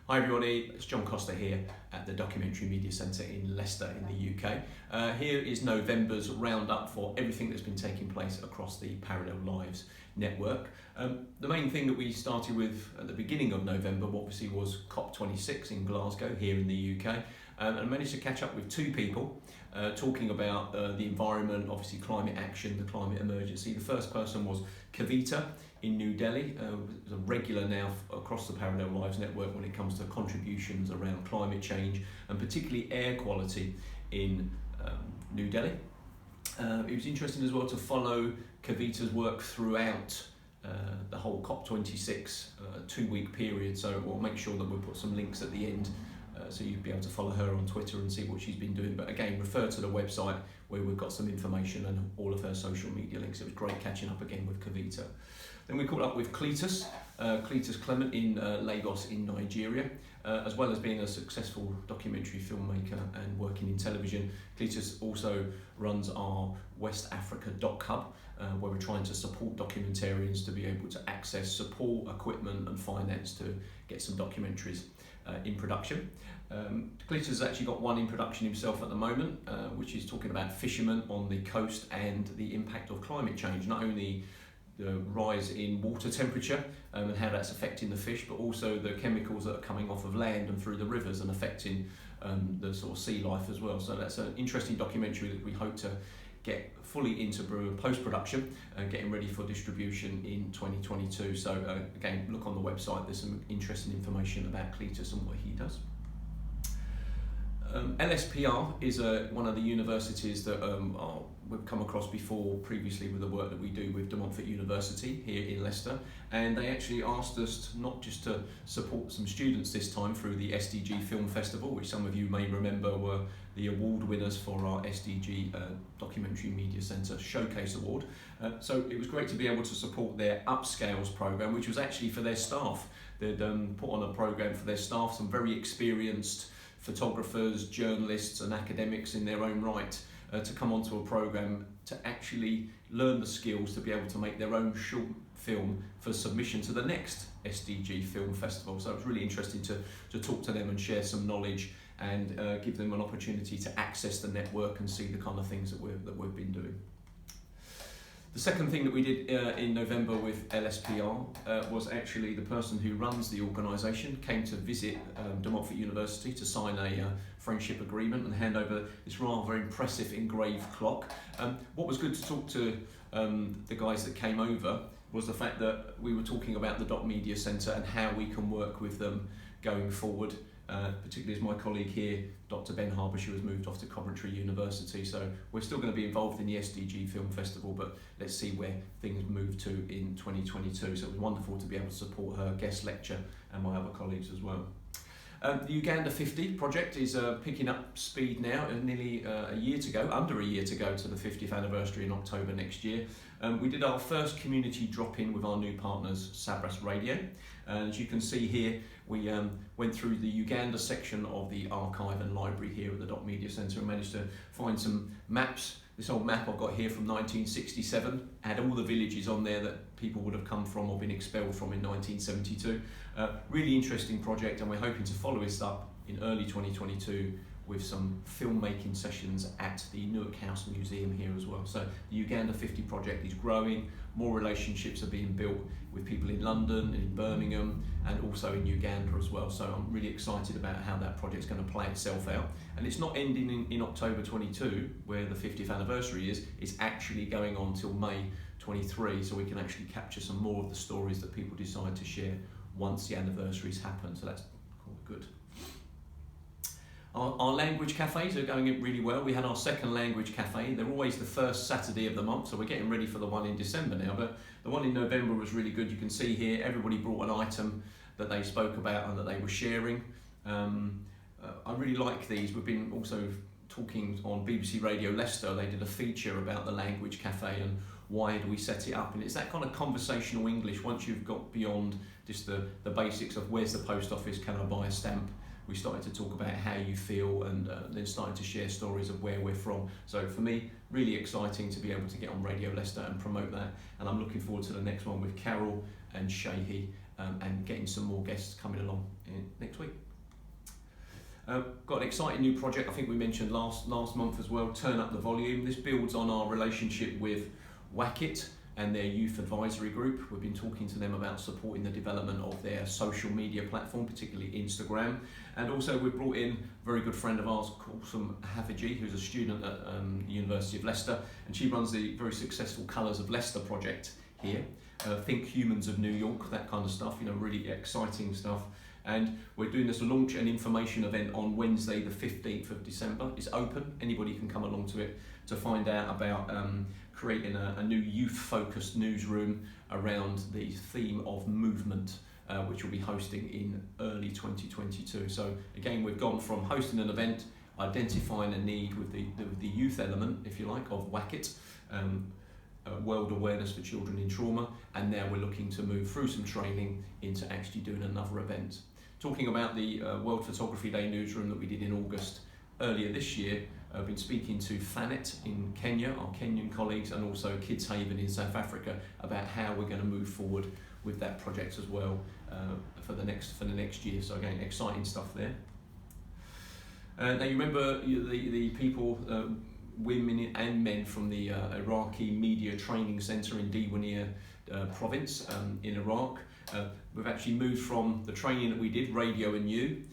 Hi everybody, it's John Costa here at the Documentary Media Centre in Leicester in the UK. Here is November's roundup for everything that's been taking place across the Parallel Lives network. The main thing that we started with at the beginning of November obviously was COP26 in Glasgow here in the UK, and I managed to catch up with two people talking about the environment, obviously climate action, the climate emergency. The first person was Kavita in New Delhi, a regular now across the Parallel Lives network when it comes to contributions around climate change and particularly air quality in New Delhi. It was interesting as well to follow Kavita's work throughout the whole COP26 2-week period, so we'll make sure that we'll put some links at the end so you'll be able to follow her on Twitter and see what she's been doing. But again, refer to the website where we've got some information and all of her social media links. It was great catching up again with Kavita. Then we caught up with Cletus Clement in Lagos in Nigeria. As well as being a successful documentary filmmaker and working in television, Cletus also runs our West Africa Doc Hub, where we're trying to support documentarians to be able to access support, equipment and finance to get some documentaries in production. Cletus has actually got one in production himself at the moment, which is talking about fishermen on the coast and the impact of climate change, not only the rise in water temperature and how that's affecting the fish, but also the chemicals that are coming off of land and through the rivers and affecting the sort of sea life as well. So that's an interesting documentary that we hope to get fully into post-production and getting ready for distribution in 2022. So again, look on the website, there's some interesting information about Cletus and what he does. LSPR is one of the universities that we've come across before previously with the work that we do with De Montfort University here in Leicester, and they actually asked us not just to support some students this time through the SDG Film Festival, which some of you may remember were the award winners for our SDG Documentary Media Centre Showcase Award. So it was great to be able to support their Upscales programme, which was actually for their staff. They'd put on a programme for their staff, some very experienced photographers, journalists and academics in their own right to come onto a programme to actually learn the skills to be able to make their own short film for submission to the next SDG Film Festival. So it was really interesting to talk to them and share some knowledge and give them an opportunity to access the network and see the kind of things that we've been doing. The second thing that we did in November with LSPR was actually the person who runs the organisation came to visit De Montfort University to sign a friendship agreement and hand over this rather impressive engraved clock. What was good to talk to the guys that came over was the fact that we were talking about the Doc Media Centre and how we can work with them going forward. Particularly as my colleague here, Dr. Ben Harbishire, has moved off to Coventry University, so we're still going to be involved in the SDG Film Festival, but let's see where things move to in 2022. So it was wonderful to be able to support her guest lecture and my other colleagues as well. The Uganda 50 project is picking up speed now, and nearly under a year to go to the 50th anniversary in October next year. We did our first community drop-in with our new partners, Sabras Radio. And as you can see here, we went through the Uganda section of the archive and library here at the Doc Media Centre and managed to find some maps. This old map I've got here from 1967 had all the villages on there that people would have come from or been expelled from in 1972. Really interesting project, and we're hoping to follow this up in early 2022 with some filmmaking sessions at the Newark House Museum here as well. So the Uganda 50 project is growing, more relationships are being built with people in London and in Birmingham and also in Uganda as well. So I'm really excited about how that project's going to play itself out. And it's not ending in October 22, where the 50th anniversary is, it's actually going on till May 23, so we can actually capture some more of the stories that people decide to share once the anniversaries happen. So that's good. Our language cafes are going really well. We had our second language cafe. They're always the first Saturday of the month, so we're getting ready for the one in December now. But the one in November was really good. You can see here, everybody brought an item that they spoke about and that they were sharing. I really like these. We've been also talking on BBC Radio Leicester. They did a feature about the language cafe and why do we set it up. And it's that kind of conversational English. Once you've got beyond just the basics of where's the post office, can I buy a stamp, we started to talk about how you feel and then started to share stories of where we're from. So for me, really exciting to be able to get on Radio Leicester and promote that. And I'm looking forward to the next one with Carol and Shahi and getting some more guests coming along next week. Got an exciting new project I think we mentioned last month as well, Turn Up the Volume. This builds on our relationship with WACIT and their youth advisory group. We've been talking to them about supporting the development of their social media platform, particularly Instagram. And also we've brought in a very good friend of ours, Kulsum Haffiji, who's a student at the University of Leicester, and she runs the very successful Colours of Leicester project here. Think Humans of New York, that kind of stuff, really exciting stuff. And we're doing this launch and information event on Wednesday the 15th of December. It's open, anybody can come along to it to find out about creating a new youth-focused newsroom around the theme of movement, which we'll be hosting in early 2022. So again, we've gone from hosting an event, identifying a need with the youth element, if you like, of WACIT, World Awareness for Children in Trauma, and now we're looking to move through some training into actually doing another event. Talking about the World Photography Day newsroom that we did in August earlier this year, I've been speaking to FANET in Kenya, our Kenyan colleagues, and also Kids Haven in South Africa about how we're going to move forward with that project as well for the next year. So again, exciting stuff there. Now you remember the people, women and men from the Iraqi Media Training Centre in Diwaniyah province in Iraq. We've actually moved from the training that we did, Radio and You,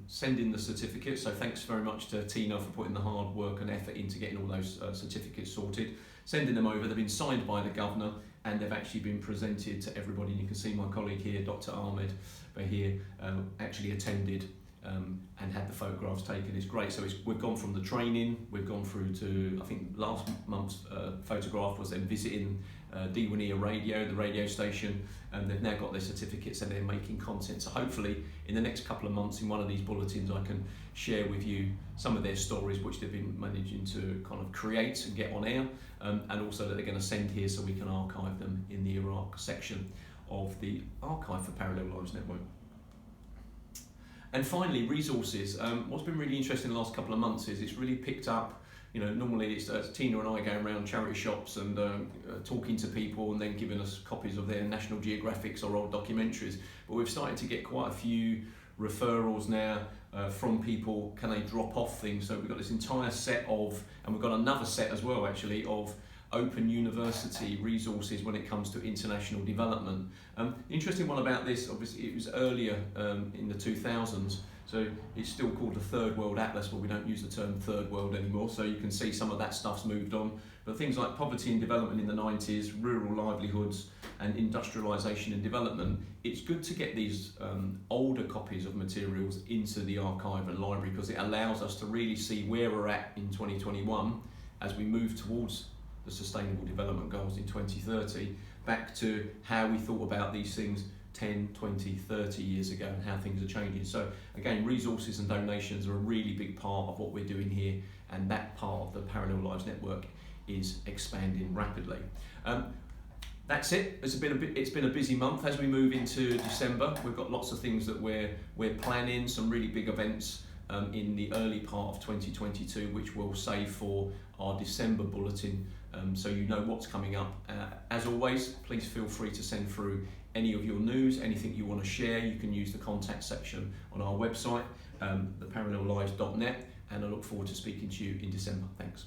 sending the certificates. So thanks very much to Tina for putting the hard work and effort into getting all those certificates sorted. Sending them over, they've been signed by the governor and they've actually been presented to everybody. And you can see my colleague here, Dr. Ahmed Bahir, actually attended and had the photographs taken. It's great. So we've gone from the training, we've gone through to, I think last month's photograph was them visiting Diwaniyah Radio, the radio station, and they've now got their certificates and they're making content. So hopefully in the next couple of months in one of these bulletins I can share with you some of their stories which they've been managing to kind of create and get on air, and also that they're going to send here so we can archive them in the Iraq section of the Archive for Parallel Lives Network. And finally, resources. What's been really interesting in the last couple of months is it's really picked up. Normally it's Tina and I going around charity shops and talking to people and then giving us copies of their National Geographics or old documentaries. But we've started to get quite a few referrals now from people, can they drop off things? So we've got this entire set of, and we've got another set as well actually, of Open University resources when it comes to international development. The interesting one about this, obviously it was earlier in the 2000s, so it's still called the Third World Atlas, but we don't use the term Third World anymore, so you can see some of that stuff's moved on. But things like poverty and development in the 90s, rural livelihoods and industrialisation and development, it's good to get these older copies of materials into the archive and library because it allows us to really see where we're at in 2021 as we move towards the Sustainable Development Goals in 2030, back to how we thought about these things 10, 20, 30 years ago and how things are changing. So again, resources and donations are a really big part of what we're doing here, and that part of the Parallel Lives Network is expanding rapidly. That's it. It's been a busy month. As we move into December, we've got lots of things that we're planning, some really big events in the early part of 2022, which we'll save for our December bulletin, so you know what's coming up. As always, please feel free to send through any of your news, anything you want to share. You can use the contact section on our website, theparallellives.net, and I look forward to speaking to you in December. Thanks.